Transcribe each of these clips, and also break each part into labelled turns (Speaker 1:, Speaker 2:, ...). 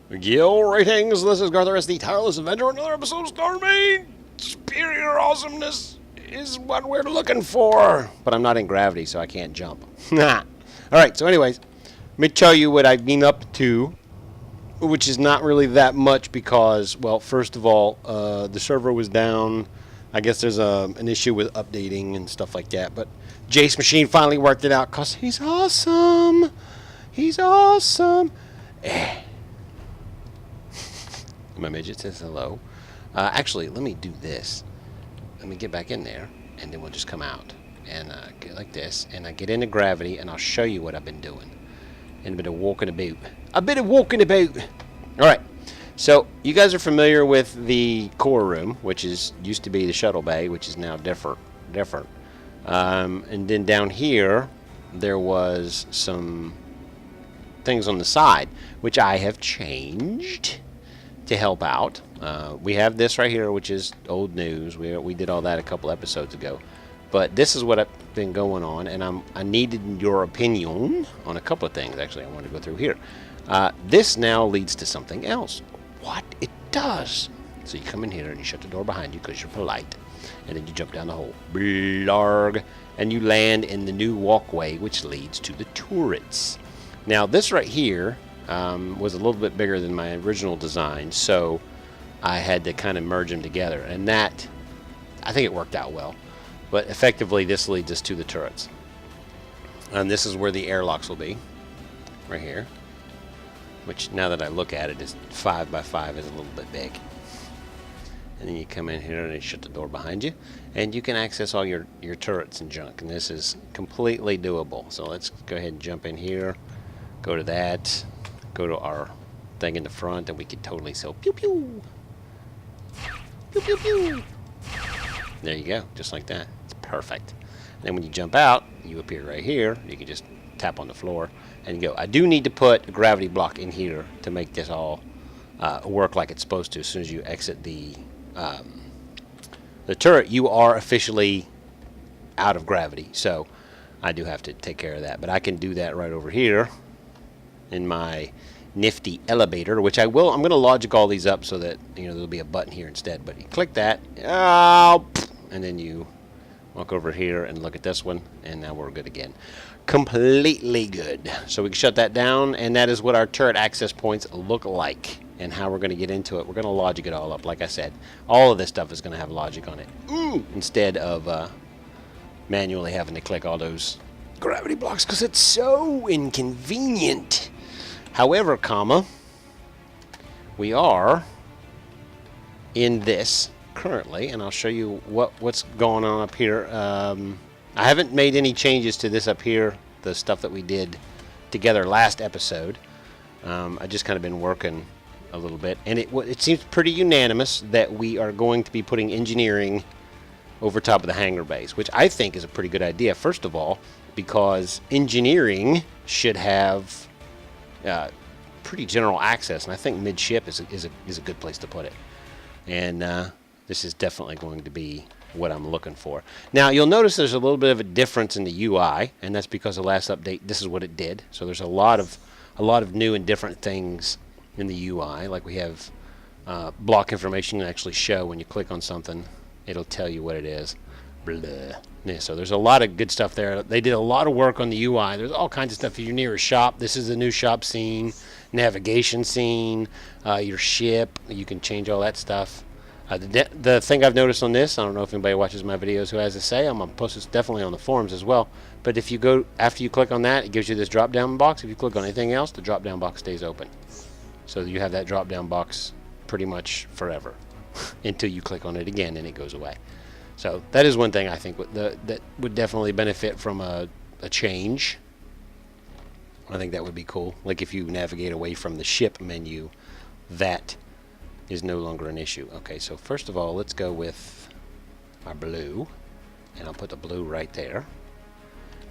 Speaker 1: Yo, ratings! This is garthrs, the tireless avenger. Another episode of Starmade. Superior awesomeness is what we're looking for. But I'm not in gravity, so I can't jump. Alright, so anyways, let me tell you what I've been up to, which is not really that much because, well, first of all, the server was down. I guess there's an issue with updating and stuff like that. But Jace Machine finally worked it out because he's awesome. He's awesome. My midget says hello. Actually, let me do this. Let me get back in there, and then we'll just come out. And get like this, and I get into gravity, and I'll show you what I've been doing. And a bit of walking about. A bit of walking about. Alright, so you guys are familiar with the core room, which used to be the shuttle bay, which is now different. And then down here, there was some things on the side, which I have changed to help out. We have this right here, which is old news. We did all that a couple episodes ago. But this is what I've been going on, and I needed your opinion on a couple of things. Actually, I want to go through here. This now leads to something else. What it does. So you come in here and you shut the door behind you because you're polite. And then you jump down the hole. Blarg. And you land in the new walkway, which leads to the turrets. Now, this right here was a little bit bigger than my original design, so I had to kind of merge them together, and that, I think it worked out well. But effectively, this leads us to the turrets. And this is where the airlocks will be, right here, which now that I look at it, is 5 by 5 is a little bit big. And then you come in here and you shut the door behind you, and you can access all your turrets and junk, and this is completely doable. So let's go ahead and jump in here, go to that, go to our thing in the front, and we can totally sell pew pew. Pew pew pew. There you go, just like that. It's perfect. And then when you jump out, you appear right here. You can just tap on the floor and go. I do need to put a gravity block in here to make this all work like it's supposed to. As soon as you exit the turret, you are officially out of gravity. So I do have to take care of that. But I can do that right over here in my nifty elevator, which I will. I'm going to logic all these up so that there'll be a button here instead. But you click that, and then you walk over here and look at this one, and now we're good again. Completely good. So we can shut that down, and that is what our turret access points look like, and how we're going to get into it. We're going to logic it all up. Like I said, all of this stuff is going to have logic on it, instead of manually having to click all those gravity blocks because it's so inconvenient. However, we are in this currently, and I'll show you what's going on up here. I haven't made any changes to this up here, the stuff that we did together last episode. I just kind of been working a little bit, and it seems pretty unanimous that we are going to be putting engineering over top of the hangar base, which I think is a pretty good idea. First of all, because engineering should have pretty general access, and I think midship is a good place to put it. And this is definitely going to be what I'm looking for. Now you'll notice there's a little bit of a difference in the UI, and that's because the last update, this is what it did. So there's a lot of new and different things in the UI. Like we have block information you can actually show when you click on something. It'll tell you what it is. Blah. Yeah, so there's a lot of good stuff there. They did a lot of work on the UI. There's all kinds of stuff. If you're near a shop, this is the new shop scene, navigation scene, your ship. You can change all that stuff. The thing I've noticed on this, I don't know if anybody watches my videos who has to say, I'm going to post this definitely on the forums as well. But if you go, after you click on that, it gives you this drop-down box. If you click on anything else, the drop-down box stays open. So you have that drop-down box pretty much forever until you click on it again and it goes away. So that is one thing I think that would definitely benefit from a change. I think that would be cool. Like if you navigate away from the ship menu, that is no longer an issue. Okay, so first of all, let's go with our blue, and I'll put the blue right there,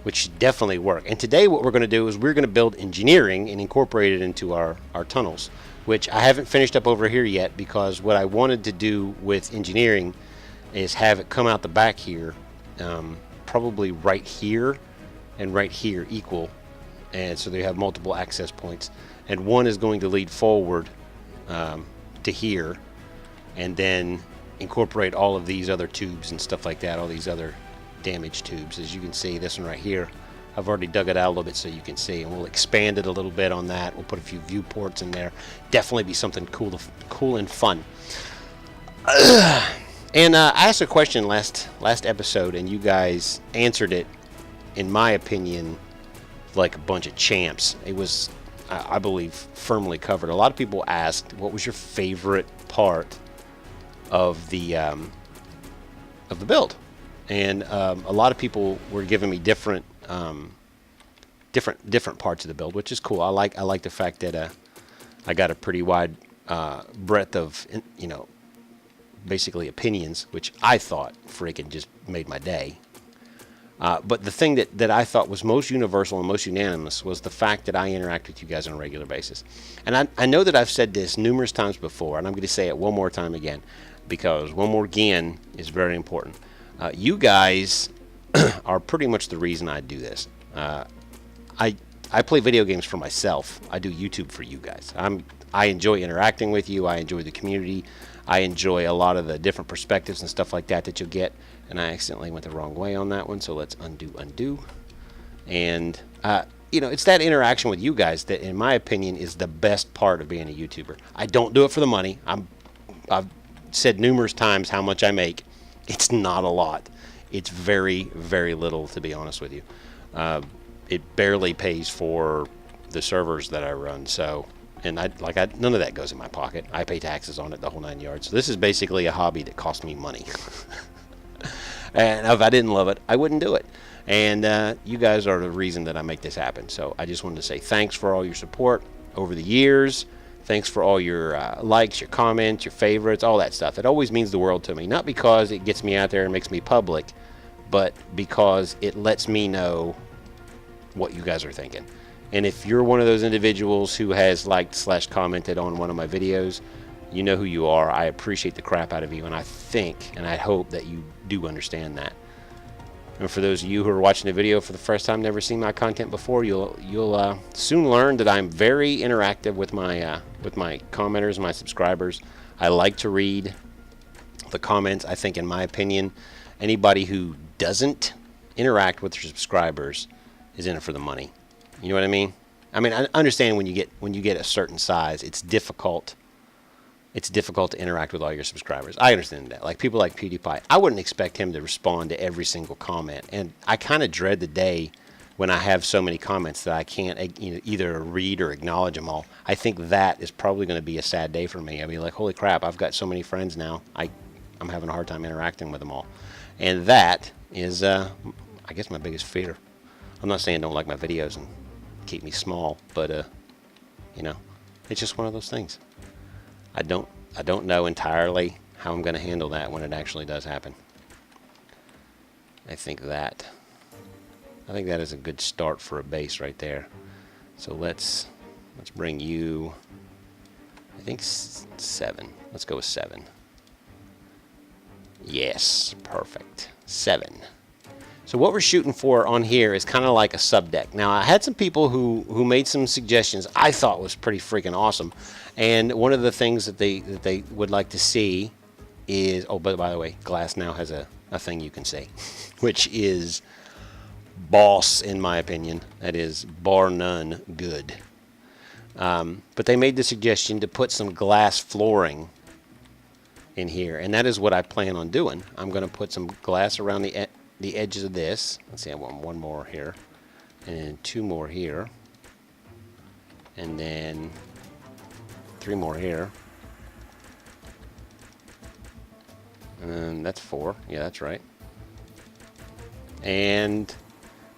Speaker 1: which should definitely work. And today what we're going to do is we're going to build engineering and incorporate it into our tunnels, which I haven't finished up over here yet, because what I wanted to do with engineering is have it come out the back here, probably right here and right here equal, and so they have multiple access points, and one is going to lead forward to here, and then incorporate all of these other tubes and stuff like that, all these other damaged tubes. As you can see, this one right here, I've already dug it out a little bit so you can see, and we'll expand it a little bit on that. We'll put a few viewports in there. Definitely be something cool and fun. And I asked a question last episode, and you guys answered it, in my opinion, like a bunch of champs. It was, I believe, firmly covered. A lot of people asked, what was your favorite part of the build? And a lot of people were giving me different parts of the build, which is cool. I like the fact that I got a pretty wide breadth of, you know, basically opinions, which I thought freaking just made my day. But the thing that I thought was most universal and most unanimous was the fact that I interact with you guys on a regular basis. And I know that I've said this numerous times before, and I'm going to say it one more time again, because one more again is very important. You guys are pretty much the reason I do this. I play video games for myself. I do YouTube for you guys. I enjoy interacting with you. I enjoy the community. I enjoy a lot of the different perspectives and stuff like that you'll get. And I accidentally went the wrong way on that one, so let's undo. And, you know, it's that interaction with you guys that, in my opinion, is the best part of being a YouTuber. I don't do it for the money. I've said numerous times how much I make. It's not a lot. It's very, very little, to be honest with you. It barely pays for the servers that I run, so... And none of that goes in my pocket. I pay taxes on it, the whole 9 yards. So this is basically a hobby that costs me money. And if I didn't love it, I wouldn't do it. And you guys are the reason that I make this happen. So I just wanted to say thanks for all your support over the years. Thanks for all your likes, your comments, your favorites, all that stuff. It always means the world to me. Not because it gets me out there and makes me public, but because it lets me know what you guys are thinking. And if you're one of those individuals who has liked / commented on one of my videos, you know who you are. I appreciate the crap out of you, and I think and I hope that you do understand that. And for those of you who are watching the video for the first time, never seen my content before, you'll soon learn that I'm very interactive with my commenters, my subscribers. I like to read the comments. I think, in my opinion, anybody who doesn't interact with their subscribers is in it for the money. You know what I mean? I mean, I understand when you get a certain size, it's difficult. It's difficult to interact with all your subscribers. I understand that. Like people like PewDiePie, I wouldn't expect him to respond to every single comment, and I kind of dread the day when I have so many comments that I can't either read or acknowledge them all. I think that is probably going to be a sad day for me. I mean, like, holy crap, I've got so many friends now. I'm having a hard time interacting with them all, and that is, I guess, my biggest fear. I'm not saying don't like my videos and keep me small, but you know, it's just one of those things. I don't know entirely how I'm going to handle that when it actually does happen. I think that is a good start for a base right there. So let's bring you, I think 7. Let's go with 7. Yes, perfect. 7. So what we're shooting for on here is kind of like a sub deck. Now, I had some people who made some suggestions I thought was pretty freaking awesome. And one of the things that they would like to see is, oh, but by the way, Glass now has a thing you can see, which is boss, in my opinion. That is bar none good. But they made the suggestion to put some glass flooring in here, and that is what I plan on doing. I'm going to put some glass around the edges of this. Let's see, I want 1 more here, and 2 more here, and then 3 more here, and that's 4. Yeah, that's right. And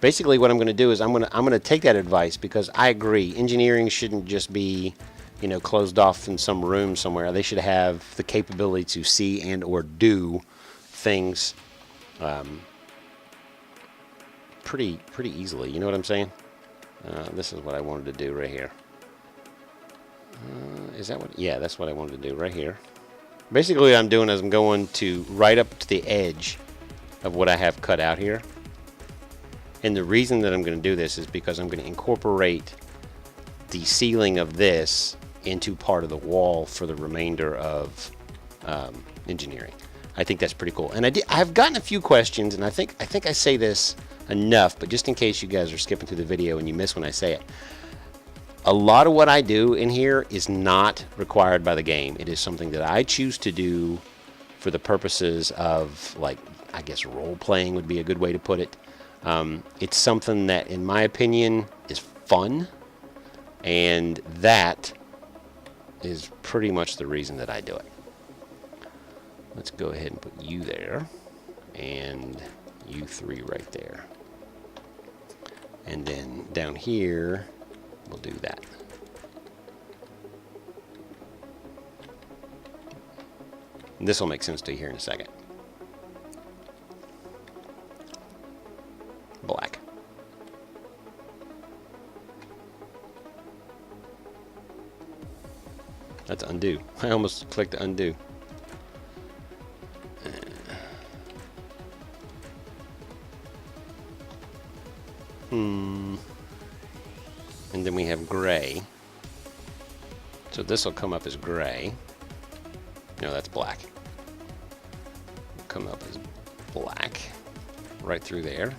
Speaker 1: basically what I'm going to do is I'm going to take that advice, because I agree, engineering shouldn't just be, you know, closed off in some room somewhere. They should have the capability to see and or do things pretty easily. You know what I'm saying? This is what I wanted to do right here. Is that what? Yeah, that's what I wanted to do right here. Basically what I'm doing is I'm going to right up to the edge of what I have cut out here. And the reason that I'm going to do this is because I'm going to incorporate the ceiling of this into part of the wall for the remainder of engineering. I think that's pretty cool. And I've gotten a few questions, and I think I say this enough, but just in case you guys are skipping through the video and you miss when I say it, a lot of what I do in here is not required by the game. It is something that I choose to do for the purposes of, like, I guess role-playing would be a good way to put it. It's something that, in my opinion, is fun, and that is pretty much the reason that I do it. Let's go ahead and put you there, and you three right there. And then down here, we'll do that. This will make sense to you here in a second. Black. That's undo. I almost clicked undo. And then we have gray. So this will come up as gray. No, that's black. It'll come up as black right through there.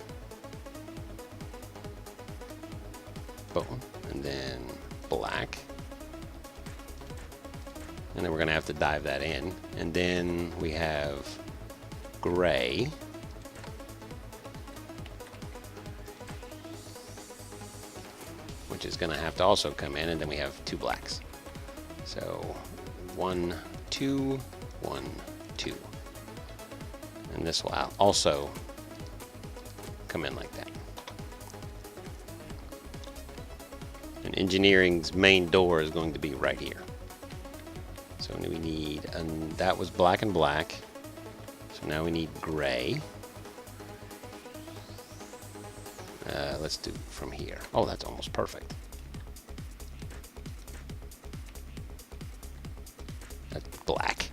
Speaker 1: Boom. And then black. And then we're going to have to dive that in. And then we have gray. Which is going to have to also come in, and then we have two blacks. So 1, 2, 1, 2. And this will also come in like that. And engineering's main door is going to be right here. So we need, and that was black and black. So now we need gray. Let's do from here. Oh, that's almost perfect. That's black.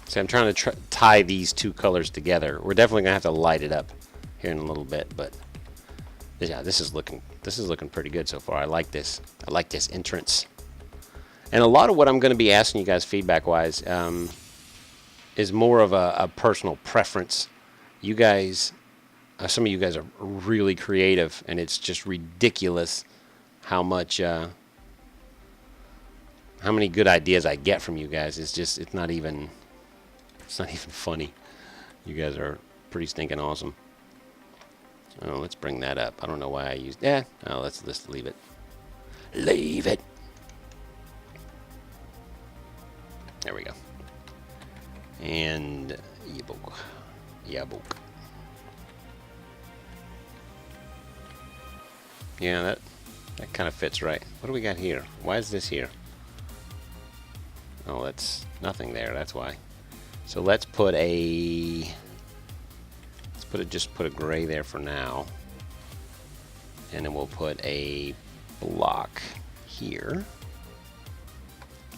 Speaker 1: See, I'm trying to tie these two colors together. We're definitely gonna have to light it up here in a little bit, but yeah, this is looking pretty good so far. I like this. I like this entrance. And a lot of what I'm going to be asking you guys feedback-wise is more of a personal preference. You guys, some of you guys are really creative, and it's just ridiculous how much, how many good ideas I get from you guys. It's not even funny. You guys are pretty stinking awesome. Oh, let's bring that up. I don't know why I used. Yeah. Oh, let's just leave it. Leave it. There we go. And Yabok. Yeah, that kind of fits right. What do we got here? Why is this here? Oh, that's nothing there. That's why. So let's put a. Just put a gray there for now, and then we'll put a block here,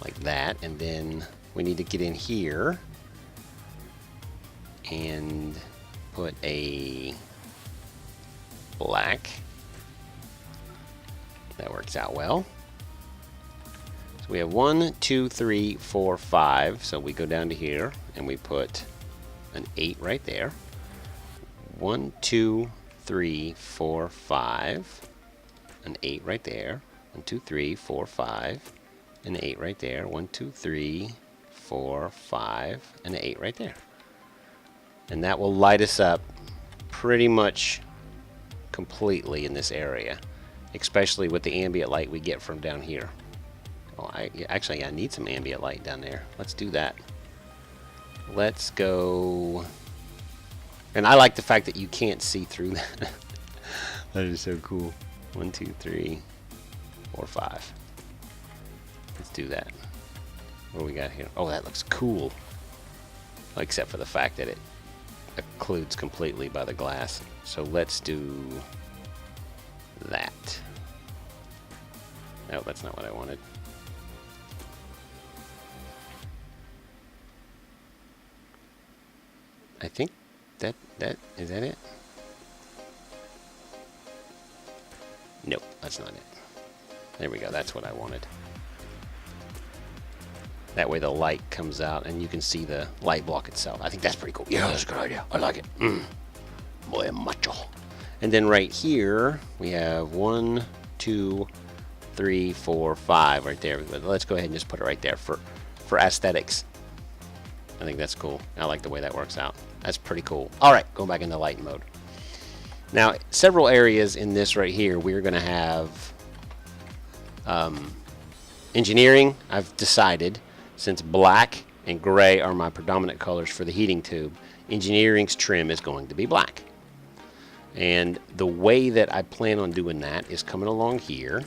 Speaker 1: like that, and then we need to get in here and put a black. That works out well. So we have 1, 2, 3, 4, 5. So we go down to here and we put an 8 right there. 1, 2, 3, 4, 5. An 8 right there. 1, 2, 3, 4, 5. An 8 right there. 1, 2, 3, 4, 5. And an 8 right there. And that will light us up pretty much completely in this area, especially with the ambient light we get from down here. Oh, I need some ambient light down there. Let's do that. Let's go. And I like the fact that you can't see through that. That is so cool. 1, 2, 3, 4, 5. Let's do that. What do we got here? Oh, that looks cool. Except for the fact that it occludes completely by the glass. So let's do that. No, that's not what I wanted. I think that is that it? Nope, that's not it. There we go, that's what I wanted. That way the light comes out and you can see the light block itself. I think that's pretty cool. Yeah, that's a good idea. I like it. Boy, macho. And then right here, we have 1, 2, 3, 4, 5 right there. But let's go ahead and just put it right there for aesthetics. I think that's cool. I like the way that works out. That's pretty cool. All right, go back into light mode. Now, several areas in this right here, we're going to have engineering. I've decided, since black and gray are my predominant colors for the heating tube, engineering's trim is going to be black. And the way that I plan on doing that is coming along here,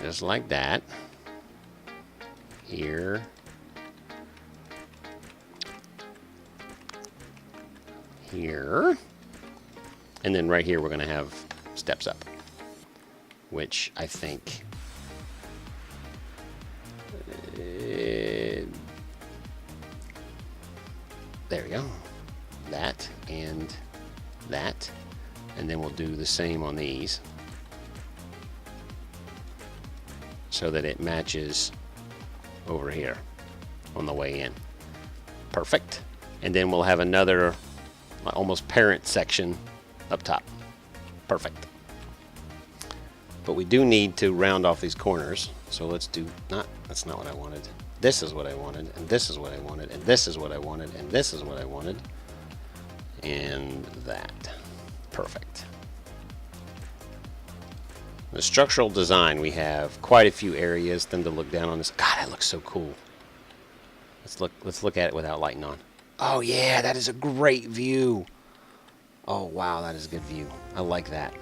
Speaker 1: just like that, here, here, and then right here we're going to have steps up, which I think there we go, that, and then we'll do the same on these so that it matches over here on the way in. Perfect. And then we'll have another almost parent section up top. Perfect. But we do need to round off these corners, so let's do, that's not what I wanted. This is what I wanted, and this is what I wanted, and this is what I wanted, and this is what I wanted, and that. Perfect. The structural design, we have quite a few areas then to look down on this. God, that looks so cool. Let's look at it without lighting on. Oh yeah, that is a great view. Oh wow, that is a good view. I like that.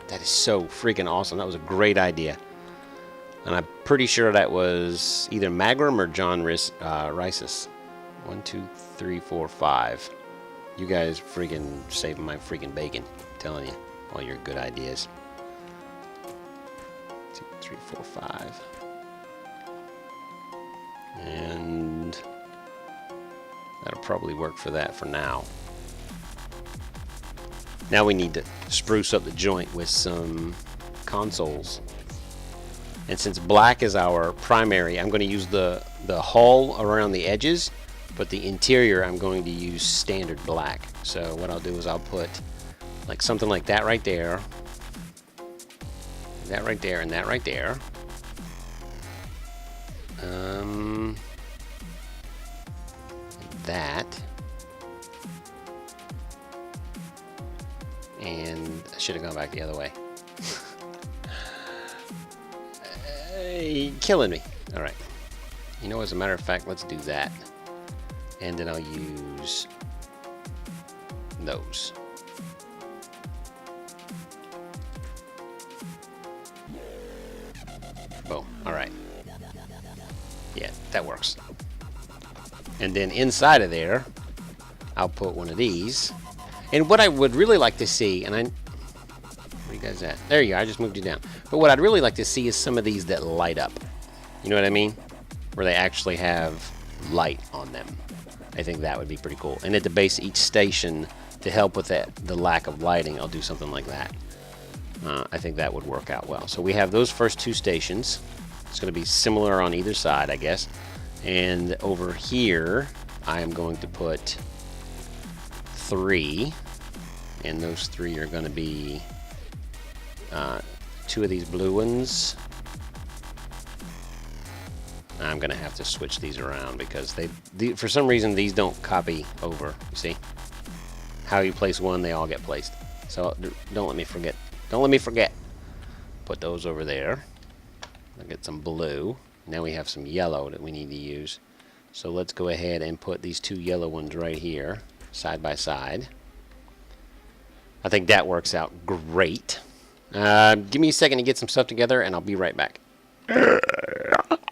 Speaker 1: That is so freaking awesome. That was a great idea. And I'm pretty sure that was either Magram or John Rices. 1, 2, 3, 4, 5. You guys freaking saving my freaking bacon. I'm telling you, all your good ideas. 2, 3, 4, 5. And that'll probably work for that for now. Now we need to spruce up the joint with some consoles. And since black is our primary, I'm going to use the hull around the edges, but the interior I'm going to use standard black. So what I'll do is I'll put like something like that right there, that right there, and that right there. That. And I should have gone back the other way. Killing me. All right. You know, as a matter of fact, let's do that. And then I'll use those. Boom. All right. Yeah, that works. And then inside of there, I'll put one of these. And what I would really like to see, and where you guys at? There you go, I just moved you down. But what I'd really like to see is some of these that light up. You know what I mean? Where they actually have light on them. I think that would be pretty cool. And at the base of each station, to help with the lack of lighting, I'll do something like that. I think that would work out well. So we have those first two stations. It's going to be similar on either side, I guess. And over here, I am going to put 3, and those 3 are going to be 2 of these blue ones. I'm going to have to switch these around because for some reason these don't copy over. You see how you place one, they all get placed. So don't let me forget. Don't let me forget. Put those over there. I'll get some blue. Now we have some yellow that we need to use. So let's go ahead and put these 2 yellow ones right here, side by side. I think that works out great. Give me a second to get some stuff together and I'll be right back. I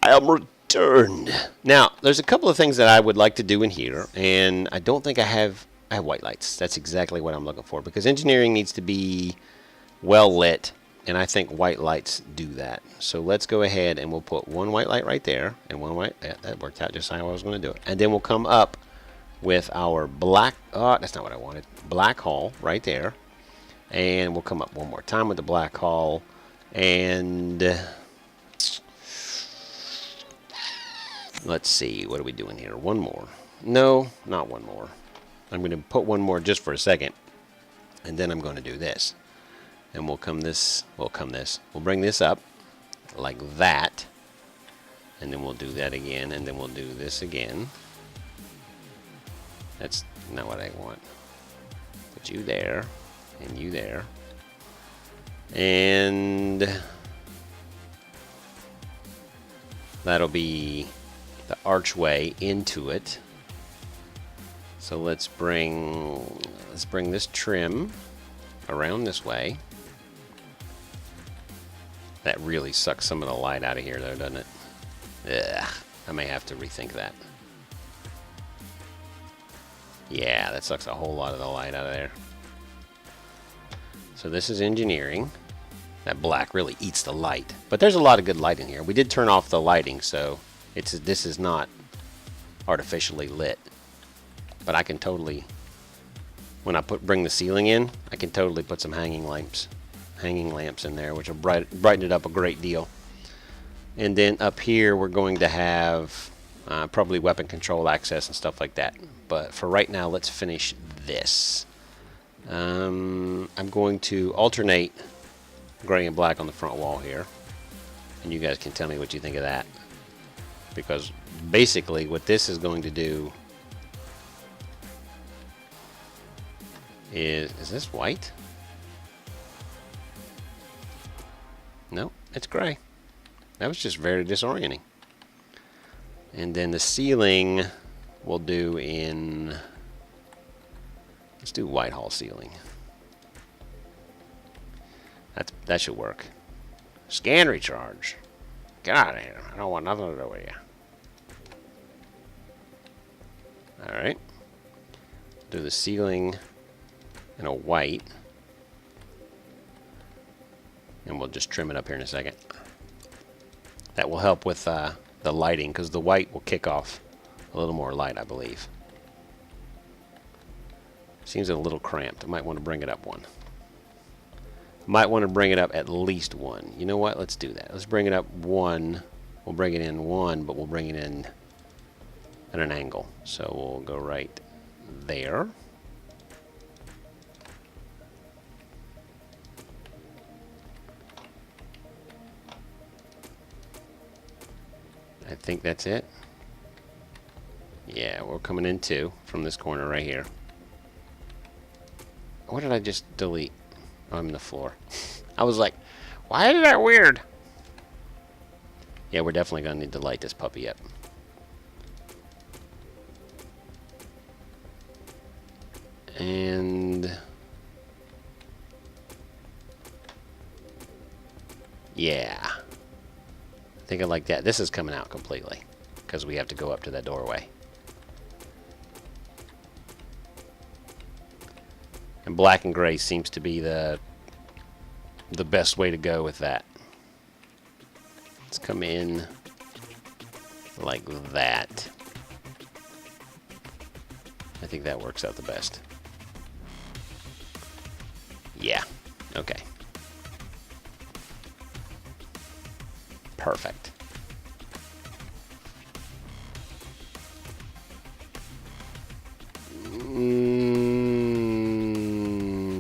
Speaker 1: am returned. Now, there's a couple of things that I would like to do in here, and I don't think I have white lights. That's exactly what I'm looking for, because engineering needs to be well lit, and I think white lights do that. So let's go ahead and we'll put one white light right there, and one white, that worked out just how I was going to do it. And then we'll come up with our black, oh, that's not what I wanted, black hull right there. And we'll come up one more time with the black hull. And let's see, what are we doing here? One more. No, not one more. I'm going to put one more just for a second. And then I'm going to do this. And we'll bring this up like that. And then we'll do that again. And then we'll do this again. That's not what I want. Put you there. And you there. And that'll be the archway into it. So let's bring this trim around this way. That really sucks some of the light out of here though, doesn't it? Ugh, I may have to rethink that. Yeah, that sucks a whole lot of the light out of there. So this is engineering. That black really eats the light. But there's a lot of good light in here. We did turn off the lighting, so this is not artificially lit. But I can totally, when I bring the ceiling in, I can totally put some hanging lamps in there, which will brighten it up a great deal. And then up here, we're going to have probably weapon control access and stuff like that. But for right now, let's finish this. I'm going to alternate gray and black on the front wall here. And you guys can tell me what you think of that. Because basically what this is going to do is this white? No, it's gray. That was just very disorienting. And then the ceiling we'll do in, let's do Whitehall ceiling. That should work. Scan recharge. Get out of here. I don't want nothing to do with you. Alright. Do the ceiling in a white. And we'll just trim it up here in a second. That will help with the lighting, because the white will kick off a little more light, I believe. Seems a little cramped. I might want to bring it up one. Might want to bring it up at least one. You know what? Let's do that. Let's bring it up one. We'll bring it in one, but we'll bring it in at an angle. So we'll go right there. I think that's it. Yeah, we're coming in two from this corner right here. What did I just delete? Oh, I'm in the floor. I was like, why is that weird? Yeah, we're definitely going to need to light this puppy up. And yeah, I think I like that. This is coming out completely because we have to go up to that doorway. And black and gray seems to be the best way to go with that. Let's come in like that. I think that works out the best. Yeah, okay. Perfect.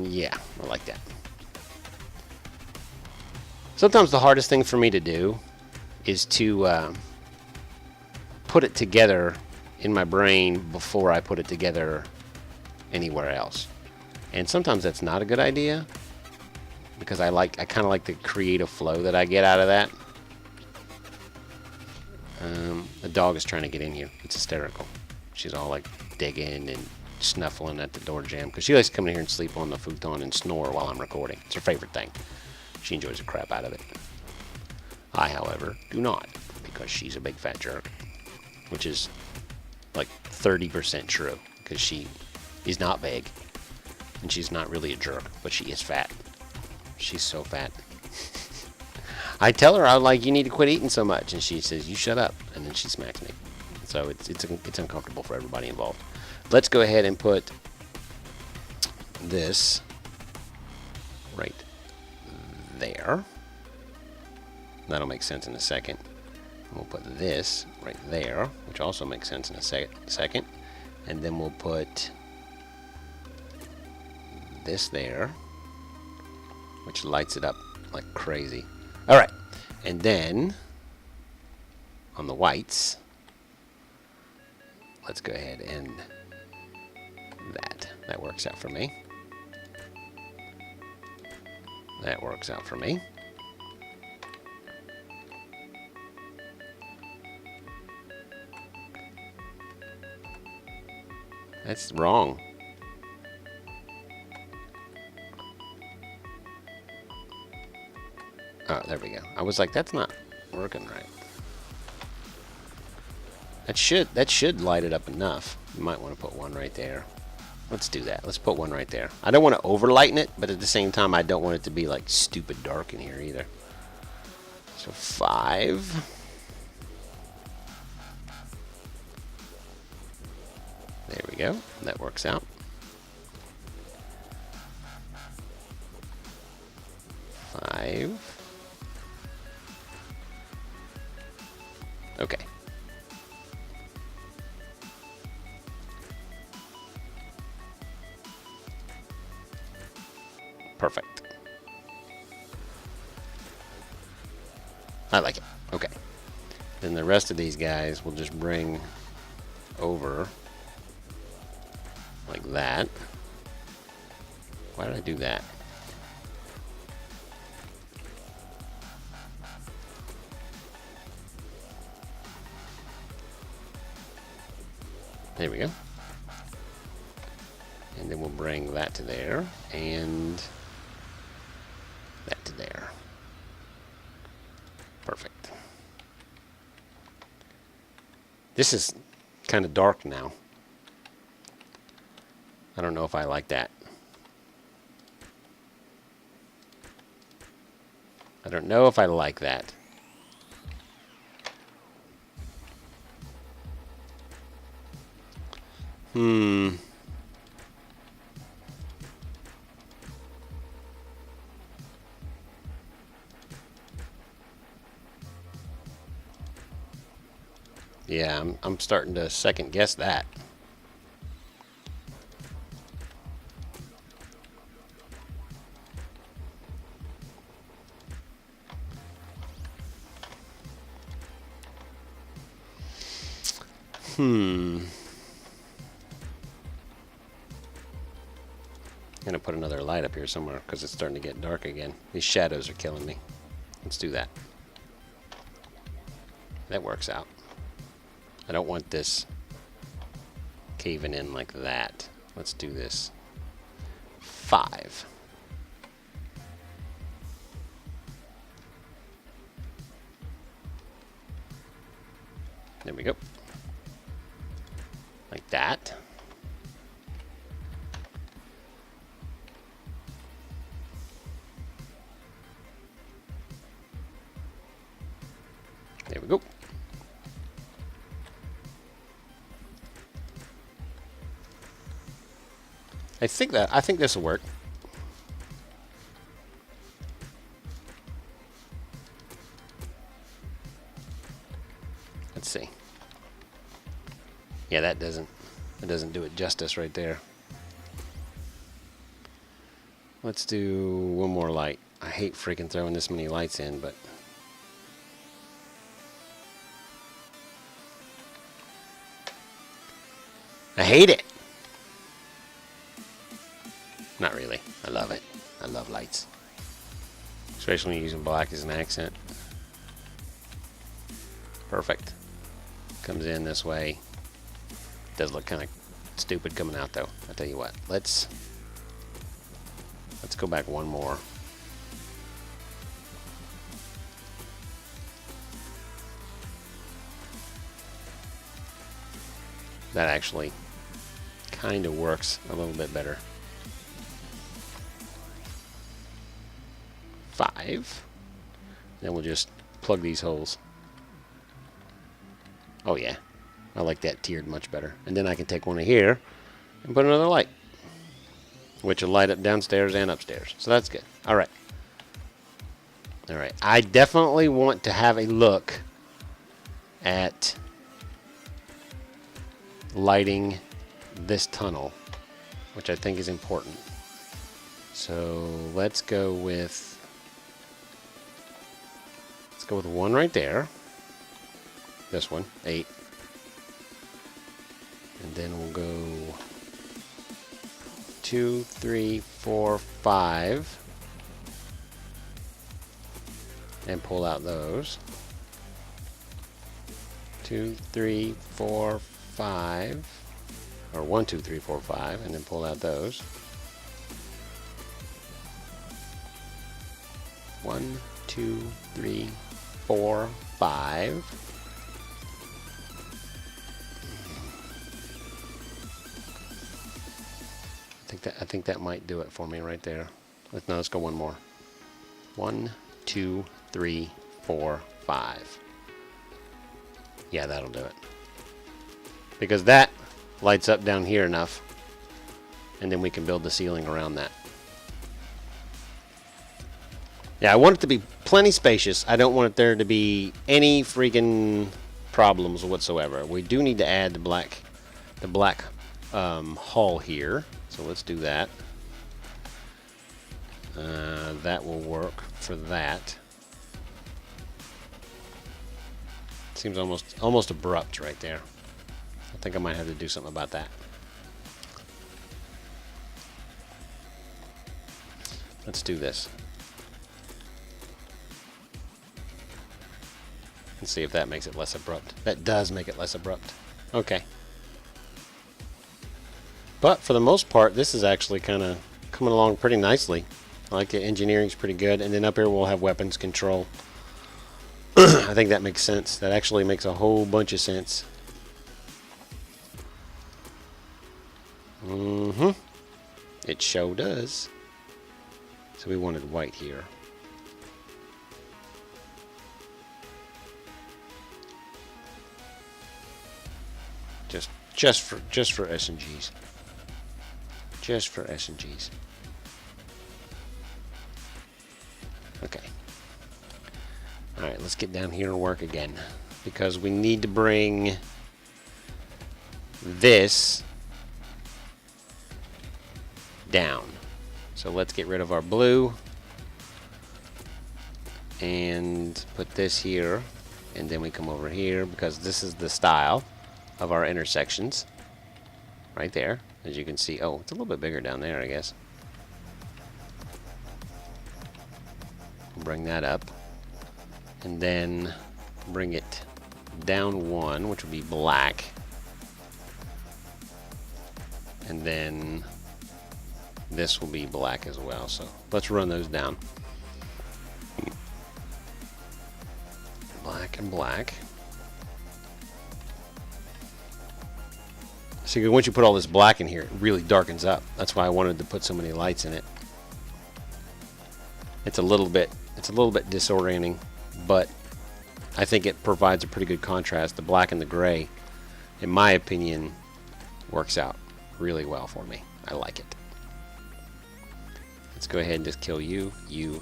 Speaker 1: Yeah, I like that. Sometimes the hardest thing for me to do is to put it together in my brain before I put it together anywhere else. And sometimes that's not a good idea because I kind of like the creative flow that I get out of that. The dog is trying to get in here. It's hysterical. She's all like digging and snuffling at the door jamb because she likes to come in here and sleep on the futon and snore while I'm recording. It's her favorite thing. She enjoys the crap out of it. I, however, do not because she's a big fat jerk, which is like 30% true because she is not big and she's not really a jerk, but she is fat. She's so fat. I tell her, I'm like, you need to quit eating so much, and she says, you shut up, and then she smacks me. So it's uncomfortable for everybody involved. Let's go ahead and put this right there. That'll make sense in a second. And we'll put this right there, which also makes sense in a second. And then we'll put this there, which lights it up like crazy. All right, and then on the whites, let's go ahead and that works out for me. That works out for me. That's wrong. Oh, there we go. I was like, that's not working right. That should light it up enough. You might want to put one right there. Let's do that. Let's put one right there. I don't want to overlighten it, but at the same time, I don't want it to be like stupid dark in here either. So 5. There we go. That works out. 5. Okay. Perfect. I like it. Okay. Then the rest of these guys we'll just bring over like that. Why did I do that? There we go. And then we'll bring that to there and that to there. Perfect. This is kind of dark now. I don't know if I like that. I don't know if I like that. Yeah, I'm starting to second guess that. I'm gonna put another light up here somewhere because it's starting to get dark again. These shadows are killing me. Let's do that. That works out. I don't want this caving in like that. Let's do this. 5. There we go. Like that. There we go. I think this will work. Let's see. Yeah, that doesn't do it justice right there. Let's do one more light. I hate freaking throwing this many lights in, but I hate it. Not really. I love it. I love lights. Especially when you're using black as an accent. Perfect. Comes in this way. Does look kind of stupid coming out though. I'll tell you what. Let's go back one more. That actually kind of works a little bit better. 5. Then we'll just plug these holes. Oh yeah, I like that tiered much better. And then I can take one of here and put another light. which will light up downstairs and upstairs. So that's good. All right. All right. I definitely want to have a look at lighting this tunnel, which I think is important. So let's go with one right there. This one, 8. And then we'll go 2, 3, 4, 5. And pull out those. 2, 3, 4, 5. Or 1, 2, 3, 4, 5. And then pull out those. 1, 2, 3, 4, 5. I think that might do it for me right there. No, let's go one more. 1, 2, 3, 4, 5. Yeah, that'll do it. Because that lights up down here enough, and then we can build the ceiling around that. Yeah, I want it to be plenty spacious. I don't want there to be any freaking problems whatsoever. We do need to add the black hull here. So let's do that. That will work for that. Seems almost abrupt right there. I think I might have to do something about that. Let's do this. Let's see if that makes it less abrupt. That does make it less abrupt. Okay. But for the most part, this is actually kind of coming along pretty nicely. I like it. Engineering's pretty good. And then up here we'll have weapons control. I think that makes sense. That actually makes a whole bunch of sense. It sure does. So we wanted white here. Just for S&Gs. Just for S&Gs. Okay. Alright, let's get down here and work again. Because we need to bring this down. So let's get rid of our blue. And put this here. And then we come over here because this is the style of our intersections. Right there. As you can see, oh, it's a little bit bigger down there, I guess. Bring that up. And then bring it down 1, which would be black. And then this will be black as well. So let's run those down. Black and black. See, once you put all this black in here, it really darkens up. That's why I wanted to put so many lights in it. It's a little bit disorienting, but I think it provides a pretty good contrast. The black and the gray, in my opinion, works out really well for me. I like it. Let's go ahead and just kill you, you,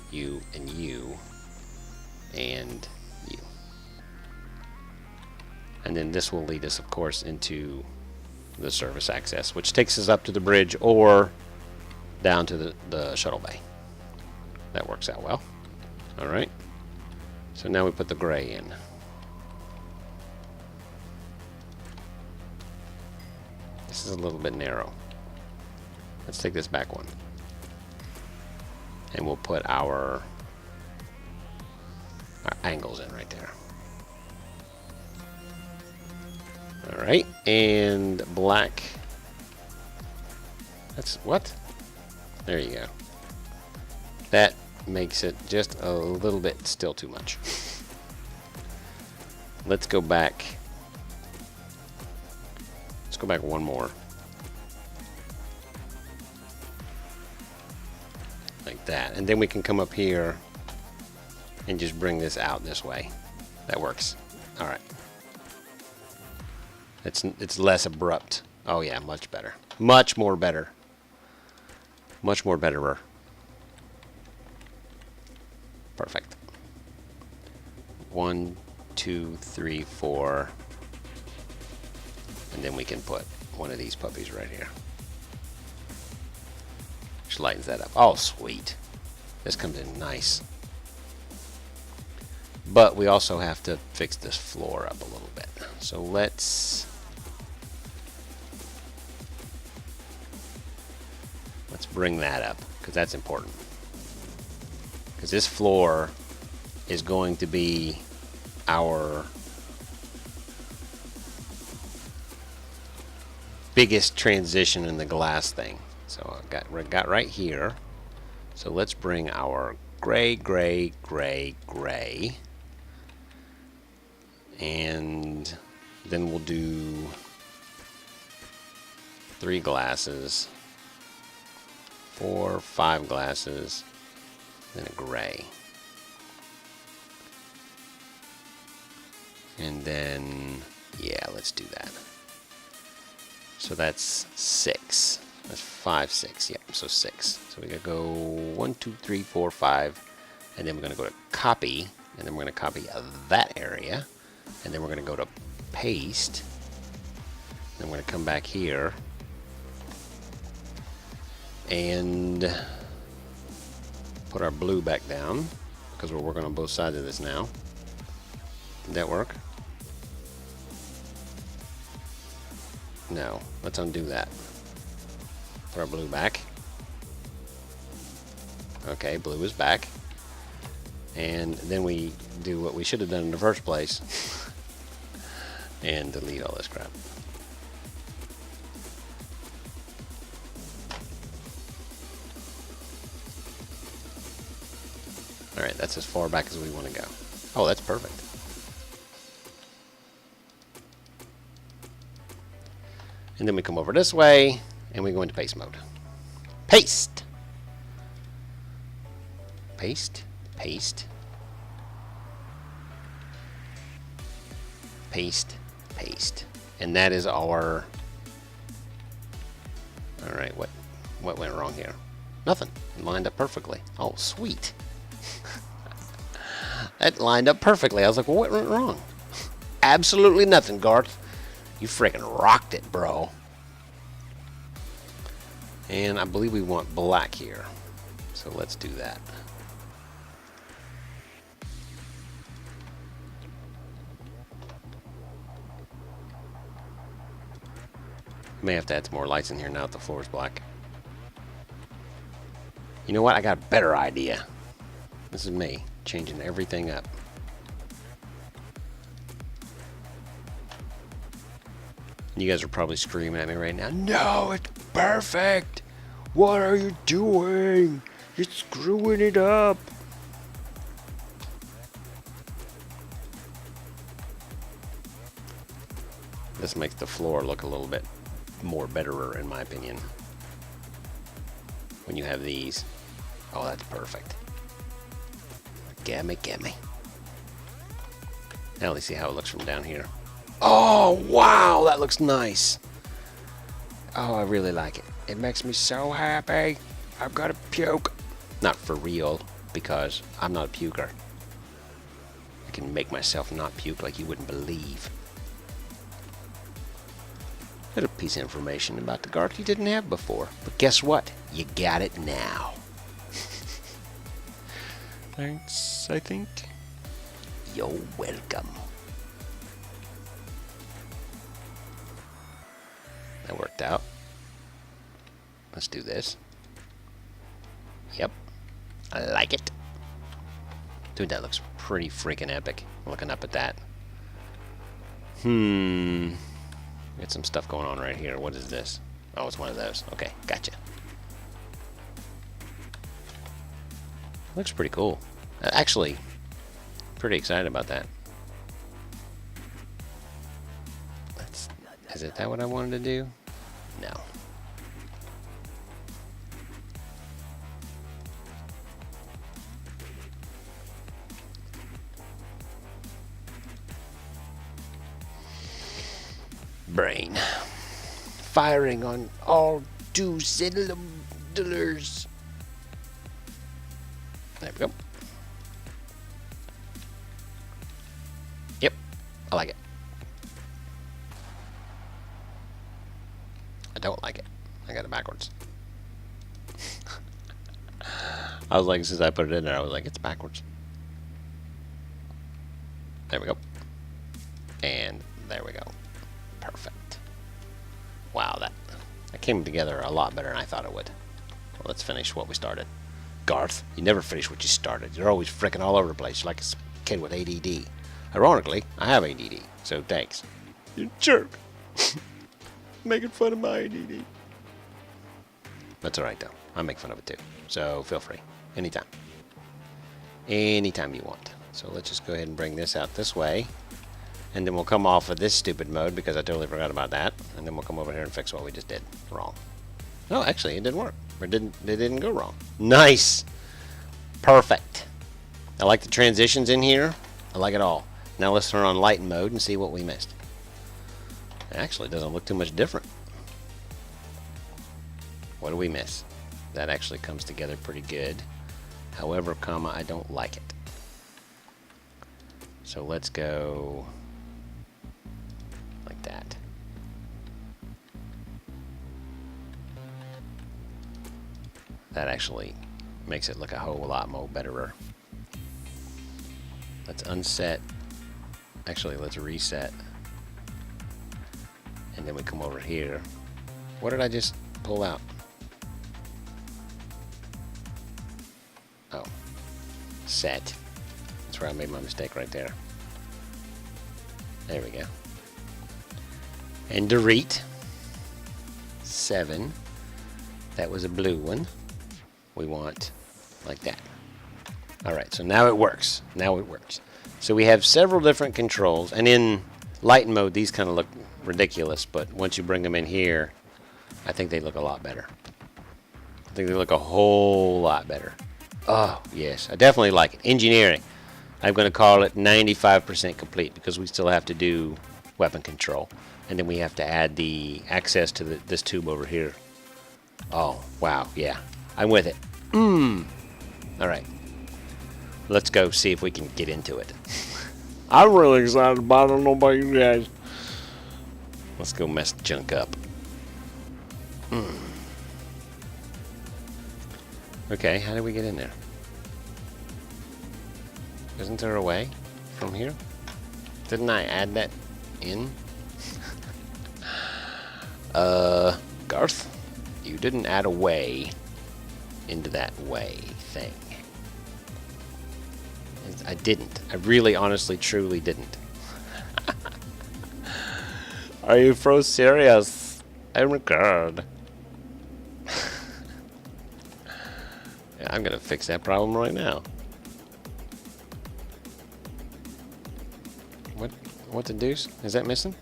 Speaker 1: and you, and you. And then this will lead us, of course, into the service access, which takes us up to the bridge or down to the shuttle bay. That works out well. Alright. So now we put the gray in. This is a little bit narrow. Let's take this back one. And we'll put our angles in right there. Alright, and black. That's what? There you go. That makes it just a little bit still too much. Let's go back. Let's go back one more. Like that. And then we can come up here and just bring this out this way. That works. Alright. It's less abrupt. Oh yeah, much better. Much more better. Much more betterer. Perfect. 1, 2, 3, 4. And then we can put one of these puppies right here. Which lightens that up. Oh, sweet. This comes in nice. But we also have to fix this floor up a little bit. So let's bring that up, because that's important. Because this floor is going to be our biggest transition in the glass thing. So I got right here. So let's bring our gray, gray, gray, gray. And then we'll do 3 glasses, 4, 5 glasses, then a gray. And then, yeah, let's do that. So that's 6. That's 5, 6. Yep, so 6. So we gotta go 1, 2, 3, 4, 5. And then we're gonna go to copy. And then we're gonna copy that area. And then we're gonna go to paste. Then we're gonna come back here. And put our blue back down, because we're working on both sides of this now. Did that work? No. Let's undo that. Put our blue back. Okay, blue is back. And then we do what we should have done in the first place. And delete all this crap. Alright, that's as far back as we want to go. Oh, that's perfect. And then we come over this way, and we go into paste mode. Paste! Paste, paste. Paste, paste. And that is our... Alright, what went wrong here? Nothing. It lined up perfectly. Oh, sweet. That lined up perfectly. I was like, well, what went wrong? Absolutely nothing, Garth. You freaking rocked it, bro. And I believe we want black here. So let's do that. May have to add some more lights in here now that the floor is black. You know what? I got a better idea. This is me changing everything up. You guys are probably screaming at me right now. No, it's perfect. What are you doing? You're screwing it up. This makes the floor look a little bit more betterer, in my opinion. When you have these. Oh, that's perfect. Gimme, gimme. Now let's see how it looks from down here. Oh, wow, that looks nice. Oh, I really like it. It makes me so happy. I've got to puke. Not for real, because I'm not a puker. I can make myself not puke like you wouldn't believe. Little piece of information about the Garth you didn't have before. But guess what? You got it now. Thanks, I think. You're welcome. That worked out. Let's do this. Yep. I like it. Dude, that looks pretty freaking epic. Looking up at that. Got some stuff going on right here. What is this? Oh, it's one of those. Okay, gotcha. Looks pretty cool. Actually, pretty excited about that. Is that what I wanted to do? No. Brain. Firing on all 2 dollars. There we go. Yep, I like it. I don't like it. I got it backwards. I was like, since I put it in there, I was like, it's backwards. There we go. And there we go. Perfect. Wow, that came together a lot better than I thought it would. Well, let's finish what we started. Garth, you never finish what you started. You're always freaking all over the place. You're like a kid with ADD. Ironically, I have ADD, so thanks. You jerk. Making fun of my ADD. That's alright, though. I make fun of it, too. So feel free. Anytime. Anytime you want. So let's just go ahead and bring this out this way. And then we'll come off of this stupid mode because I totally forgot about that. And then we'll come over here and fix what we just did wrong. No, actually, it didn't work. It didn't go wrong. Nice. Perfect. I like the transitions in here. I like it all. Now let's turn on lighten mode and see what we missed. It actually doesn't look too much different. What do we miss? That actually comes together pretty good. However, I don't like it. So let's go like that. That actually makes it look a whole lot more betterer. Let's unset. Actually, let's reset. And then we come over here. What did I just pull out? Oh. Set. That's where I made my mistake right there. There we go. And delete. 7. That was a blue one. We want like that. Alright, so now it works. Now it works. So we have several different controls. And in lighten mode, these kind of look ridiculous. But once you bring them in here, I think they look a lot better. I think they look a whole lot better. Oh, yes. I definitely like it. Engineering. I'm going to call it 95% complete because we still have to do weapon control. And then we have to add the access to this tube over here. Oh, wow. Yeah. I'm with it. All right. Let's go see if we can get into it. I'm really excited about it. I don't know about you guys. Let's go mess the junk up. Okay, how do we get in there? Isn't there a way from here? Didn't I add that in? Garth, you didn't add a way into that way thing. I didn't. I really, honestly, truly didn't. Are you so serious? Oh my god. Yeah, I'm gonna fix that problem right now. What the deuce? Is that missing?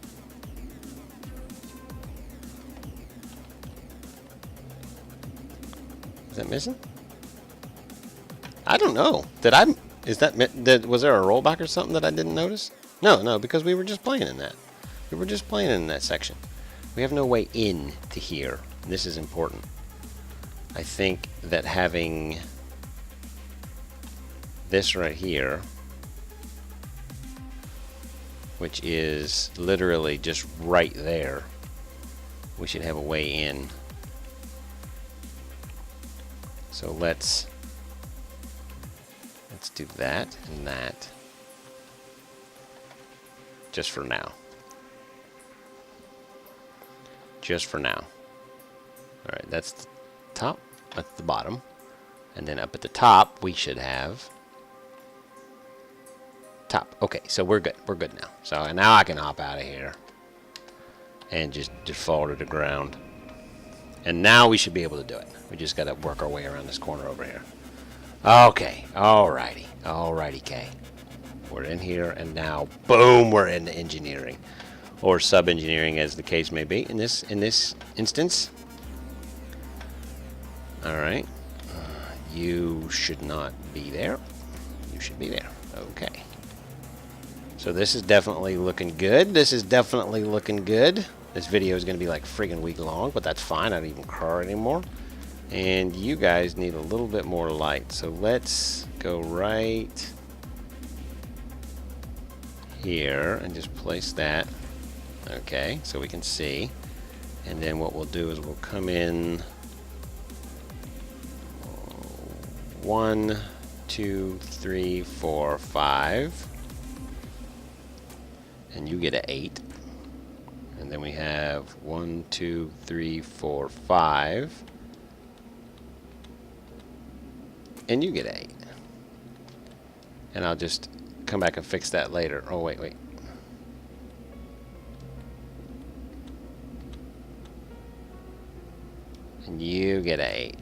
Speaker 1: Is that missing? I don't know. Was there a rollback or something that I didn't notice? No, because we were just playing in that. We were just playing in that section. We have no way in to here. This is important. I think that having this right here, which is literally just right there, we should have a way in. So let's do that and that just for now. Just for now. Alright, that's the top, that's the bottom. And then up at the top we should have top. Okay, so we're good. We're good now. So now I can hop out of here and just fall to the ground. And now we should be able to do it. We just got to work our way around this corner over here. Okay. Alrighty. Alrighty, Kay. We're in here, and now, boom, we're into engineering. Or sub-engineering, as the case may be in this instance. Alright. You should not be there. You should be there. Okay. So this is definitely looking good. This is definitely looking good. This video is going to be like friggin' week long, but that's fine. I don't even care anymore. And you guys need a little bit more light. So let's go right here and just place that. Okay, so we can see. And then what we'll do is we'll come in 1, 2, 3, 4, 5. And you get an 8. And then we have 1, 2, 3, 4, 5. And you get 8. And I'll just come back and fix that later. Oh, wait. And you get an 8.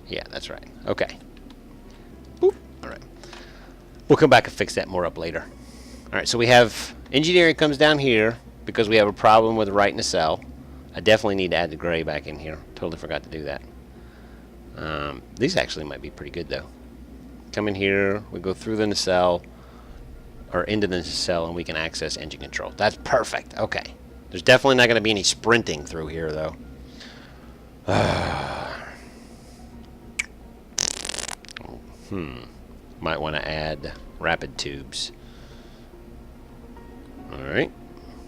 Speaker 1: Yeah, that's right. Okay. Boop. All right. We'll come back and fix that more up later. All right, so we have engineering comes down here because we have a problem with writing a cell. I definitely need to add the gray back in here. Totally forgot to do that. These actually might be pretty good, though. Come in here, we go through the nacelle, or into the nacelle, and we can access engine control. That's perfect. Okay. There's definitely not going to be any sprinting through here, though. Might want to add rapid tubes. Alright.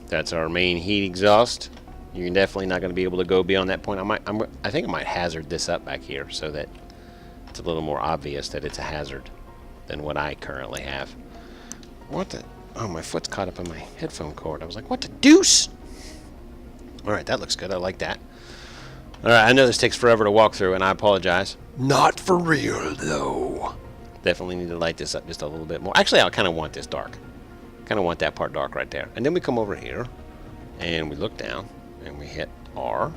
Speaker 1: That's our main heat exhaust. You're definitely not going to be able to go beyond that point. I think I might hazard this up back here so that it's a little more obvious that it's a hazard than what I currently have. What the? Oh, my foot's caught up in my headphone cord. I was like, what the deuce? Alright, that looks good. I like that. Alright, I know this takes forever to walk through, and I apologize. Not for real, though. Definitely need to light this up just a little bit more. Actually, I kind of want this dark. Kind of want that part dark right there. And then we come over here, and we look down, and we hit R,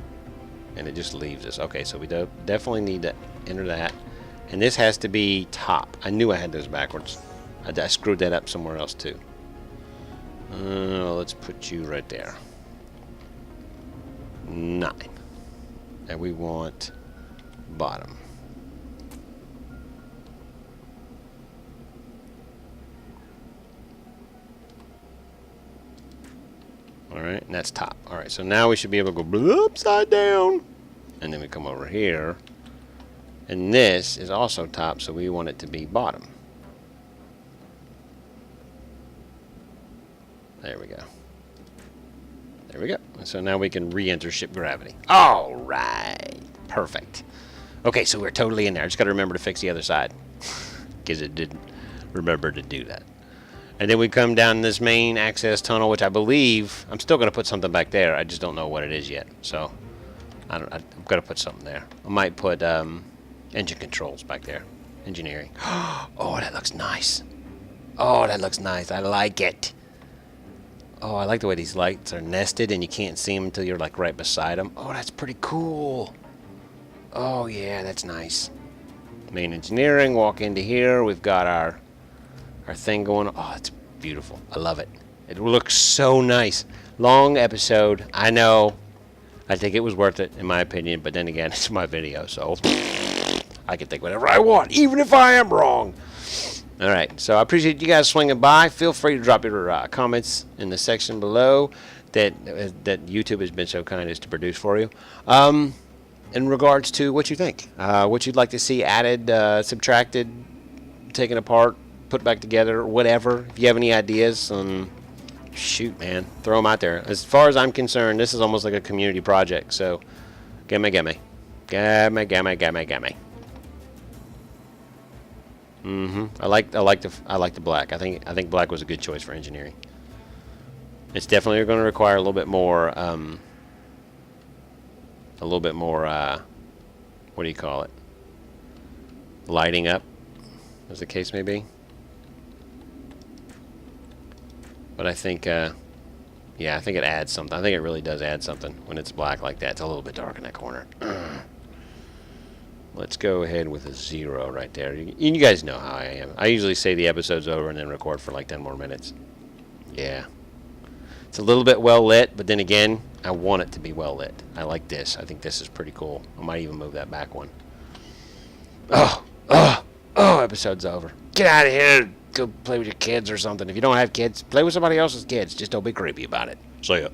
Speaker 1: and it just leaves us. Okay, so we definitely need to enter that. And this has to be top. I knew I had those backwards. I screwed that up somewhere else, too. Let's put you right there. 9. And we want bottom. Alright, and that's top. Alright, so now we should be able to go upside down. And then we come over here. And this is also top, so we want it to be bottom. There we go. There we go. So now we can re-enter ship gravity. Alright. Perfect. Okay, so we're totally in there. I just got to remember to fix the other side. Because it didn't remember to do that. And then we come down this main access tunnel, which I believe I'm still going to put something back there. I just don't know what it is yet. So I've got to put something there. I might put engine controls back there. Engineering. Oh, that looks nice. Oh, that looks nice. I like it. Oh, I like the way these lights are nested and you can't see them until you're like right beside them. Oh, that's pretty cool. Oh, yeah, that's nice. Main engineering, walk into here. We've got our thing going. Oh, it's beautiful. I love it. It looks so nice. Long episode. I know. I think it was worth it, in my opinion. But then again, it's my video, so I can think whatever I want, even if I am wrong. All right. So I appreciate you guys swinging by. Feel free to drop your comments in the section below that YouTube has been so kind as to produce for you. In regards to what you think, what you'd like to see added, subtracted, taken apart, put back together, whatever. If you have any ideas, shoot, man, throw them out there. As far as I'm concerned, this is almost like a community project. So, gimme. I like the black. I think black was a good choice for engineering. It's definitely going to require a little bit more. What do you call it? Lighting up, as the case may be. But I think, yeah, I think it adds something. I think it really does add something when it's black like that. It's a little bit dark in that corner. Let's go ahead with a 0 right there. You guys know how I am. I usually say the episode's over and then record for like 10 more minutes. Yeah. It's a little bit well lit, but then again, I want it to be well lit. I like this. I think this is pretty cool. I might even move that back one. Oh, episode's over. Get out of here. Go play with your kids or something. If you don't have kids, play with somebody else's kids. Just don't be creepy about it. See ya.